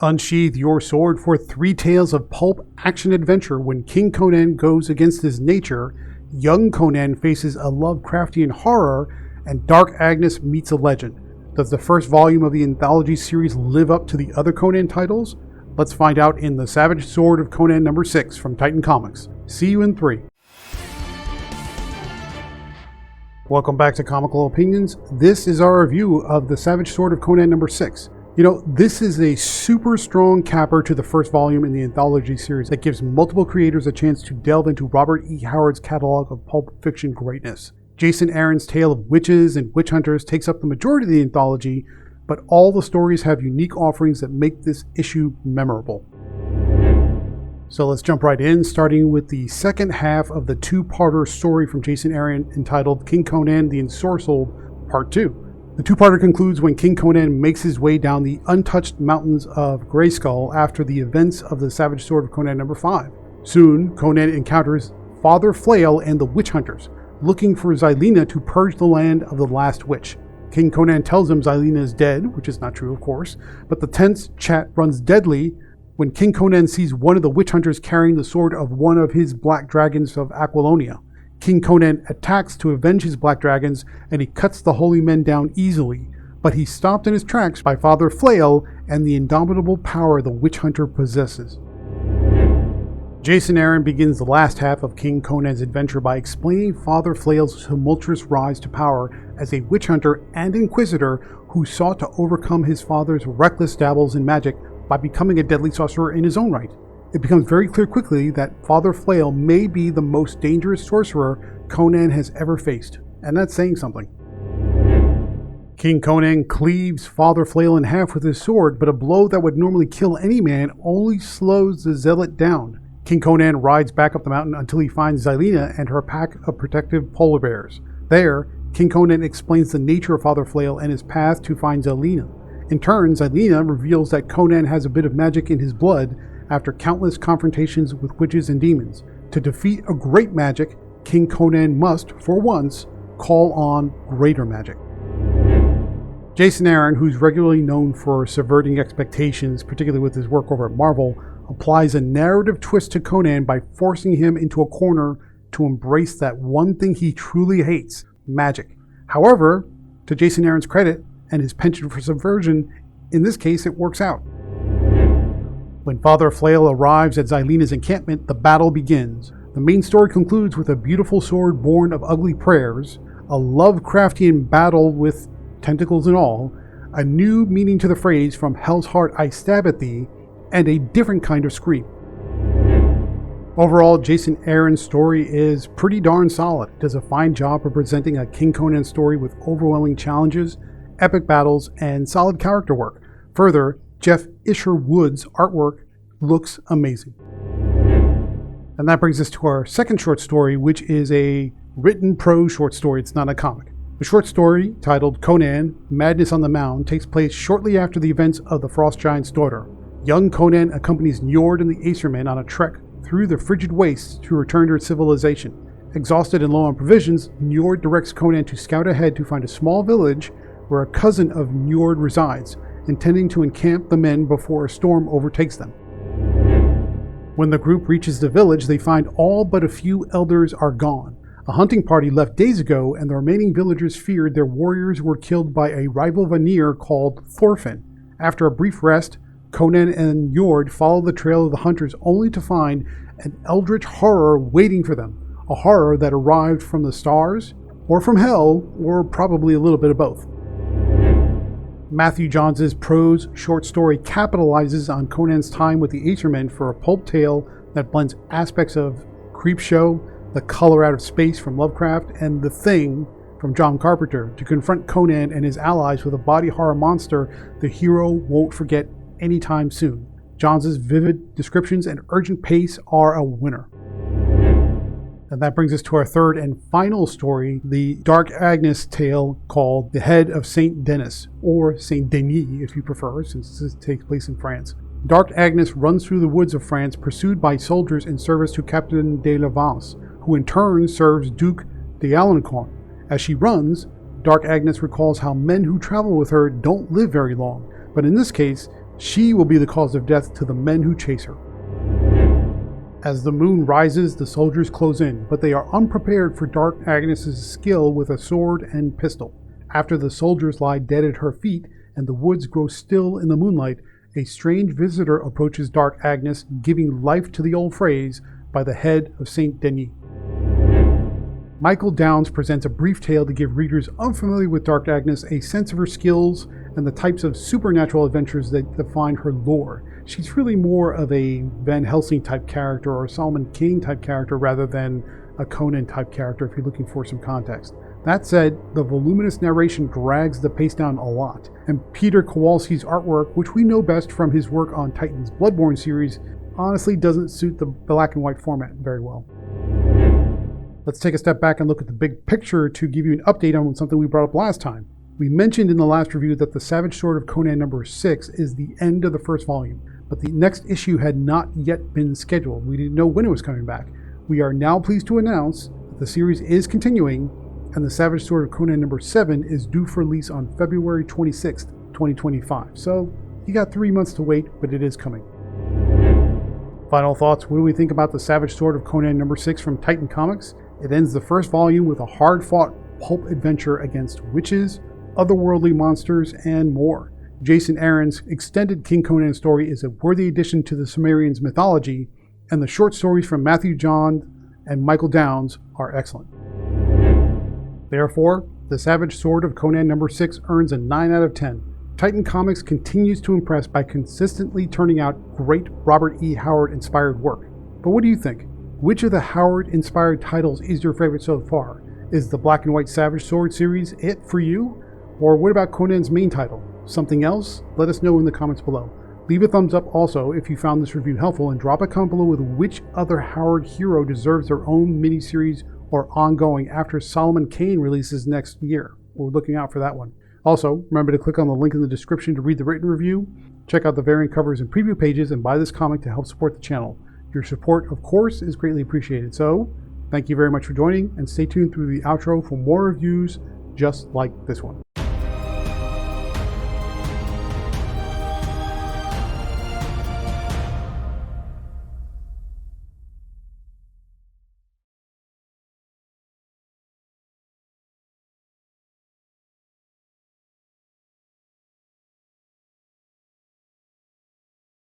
Unsheathe your sword for 3 tales of pulp action-adventure when King Conan goes against his nature, young Conan faces a Lovecraftian horror, and Dark Agnes meets a legend. Does the first volume of the anthology series live up to the other Conan titles? Let's find out in The Savage Sword of Conan number 6 from Titan Comics. See you in 3. Welcome back to Comical Opinions. This is our review of The Savage Sword of Conan number 6. You know, this is a super strong capper to the first volume in the anthology series that gives multiple creators a chance to delve into Robert E. Howard's catalog of pulp fiction greatness. Jason Aaron's tale of witches and witch hunters takes up the majority of the anthology, but all the stories have unique offerings that make this issue memorable. So let's jump right in, starting with the second half of the 2-parter story from Jason Aaron entitled King Conan the Ensorcelled Part 2. The 2-parter concludes when King Conan makes his way down the untouched mountains of Grayskull after the events of the Savage Sword of Conan number 5. Soon, Conan encounters Father Flail and the witch hunters, looking for Xylena to purge the land of the last witch. King Conan tells him Xylena is dead, which is not true of course, but the tense chat runs deadly when King Conan sees one of the witch hunters carrying the sword of one of his black dragons of Aquilonia. King Conan attacks to avenge his black dragons, and he cuts the holy men down easily, but he's stopped in his tracks by Father Flail and the indomitable power the witch hunter possesses. Jason Aaron begins the last half of King Conan's adventure by explaining Father Flail's tumultuous rise to power as a witch hunter and inquisitor who sought to overcome his father's reckless dabbles in magic by becoming a deadly sorcerer in his own right. It becomes very clear quickly that Father Flail may be the most dangerous sorcerer Conan has ever faced, and that's saying something. King Conan cleaves Father Flail in half with his sword, but a blow that would normally kill any man only slows the zealot down. King Conan rides back up the mountain until he finds Xylena and her pack of protective polar bears. There, King Conan explains the nature of Father Flail and his path to find Xylena. In turn, Xylena reveals that Conan has a bit of magic in his blood after countless confrontations with witches and demons. To defeat a great magic, King Conan must, for once, call on greater magic. Jason Aaron, who's regularly known for subverting expectations, particularly with his work over at Marvel, applies a narrative twist to Conan by forcing him into a corner to embrace that one thing he truly hates, magic. However, to Jason Aaron's credit and his penchant for subversion, in this case it works out. When Father Flail arrives at Xylena's encampment, the battle begins. The main story concludes with a beautiful sword born of ugly prayers, a Lovecraftian battle with tentacles and all, a new meaning to the phrase "from hell's heart I stab at thee," and a different kind of scream. Overall, Jason Aaron's story is pretty darn solid. It does a fine job of presenting a King Conan story with overwhelming challenges, epic battles, and solid character work. Further, Jeff Isherwood's artwork looks amazing. And that brings us to our second short story, which is a written prose short story. It's not a comic. The short story, titled Conan, Madness on the Mound, takes place shortly after the events of the Frost Giant's daughter. Young Conan accompanies Njord and the Acermen on a trek through the frigid wastes to return to civilization. Exhausted and low on provisions, Njord directs Conan to scout ahead to find a small village where a cousin of Njord resides, intending to encamp the men before a storm overtakes them. When the group reaches the village, they find all but a few elders are gone. A hunting party left days ago, and the remaining villagers feared their warriors were killed by a rival Vanir called Thorfinn. After a brief rest, Conan and Njord follow the trail of the hunters only to find an eldritch horror waiting for them, a horror that arrived from the stars, or from hell, or probably a little bit of both. Matthew Johns' prose short story capitalizes on Conan's time with the Acermen for a pulp tale that blends aspects of Creepshow, The Color Out of Space from Lovecraft, and The Thing from John Carpenter to confront Conan and his allies with a body horror monster the hero won't forget anytime soon. Johns' vivid descriptions and urgent pace are a winner. And that brings us to our third and final story, the Dark Agnes tale called The Head of Saint Denis, or Saint Denis if you prefer, since this takes place in France. Dark Agnes runs through the woods of France, pursued by soldiers in service to Captain de la Vance, who in turn serves Duke d'Alençon. As she runs, Dark Agnes recalls how men who travel with her don't live very long, but in this case, She will be the cause of death to the men who chase her. As the moon rises, the soldiers close in, but they are unprepared for Dark Agnes' skill with a sword and pistol. After the soldiers lie dead at her feet and the woods grow still in the moonlight, a strange visitor approaches Dark Agnes, giving life to the old phrase, by the head of Saint Denis. Michael Downes presents a brief tale to give readers unfamiliar with Dark Agnes a sense of her skills and the types of supernatural adventures that define her lore. She's really more of a Van Helsing type character or a Solomon King type character rather than a Conan type character if you're looking for some context. That said, the voluminous narration drags the pace down a lot, and Peter Kowalski's artwork, which we know best from his work on Titan's Bloodborne series, honestly doesn't suit the black and white format very well. Let's take a step back and look at the big picture to give you an update on something we brought up last time. We mentioned in the last review that the Savage Sword of Conan number 6 is the end of the first volume, but the next issue had not yet been scheduled. We didn't know when it was coming back. We are now pleased to announce that the series is continuing, and the Savage Sword of Conan number 7 is due for release on February 26th, 2025. So you got 3 months to wait, but it is coming. Final thoughts, what do we think about the Savage Sword of Conan number 6 from Titan Comics? It ends the first volume with a hard-fought pulp adventure against witches, otherworldly monsters, and more. Jason Aaron's extended King Conan story is a worthy addition to the Sumerians' mythology, and the short stories from Matthew John and Michael Downes are excellent. Therefore, the Savage Sword of Conan number 6 earns a 9 out of 10. Titan Comics continues to impress by consistently turning out great Robert E. Howard-inspired work. But what do you think? Which of the Howard-inspired titles is your favorite so far? Is the Black and White Savage Sword series it for you? Or what about Conan's main title? Something else? Let us know in the comments below. Leave a thumbs up also if you found this review helpful, and drop a comment below with which other Howard hero deserves their own miniseries or ongoing after Solomon Kane releases next year. We're looking out for that one. Also, remember to click on the link in the description to read the written review, check out the variant covers and preview pages, and buy this comic to help support the channel. Your support, of course, is greatly appreciated. So, thank you very much for joining, and stay tuned through the outro for more reviews just like this one.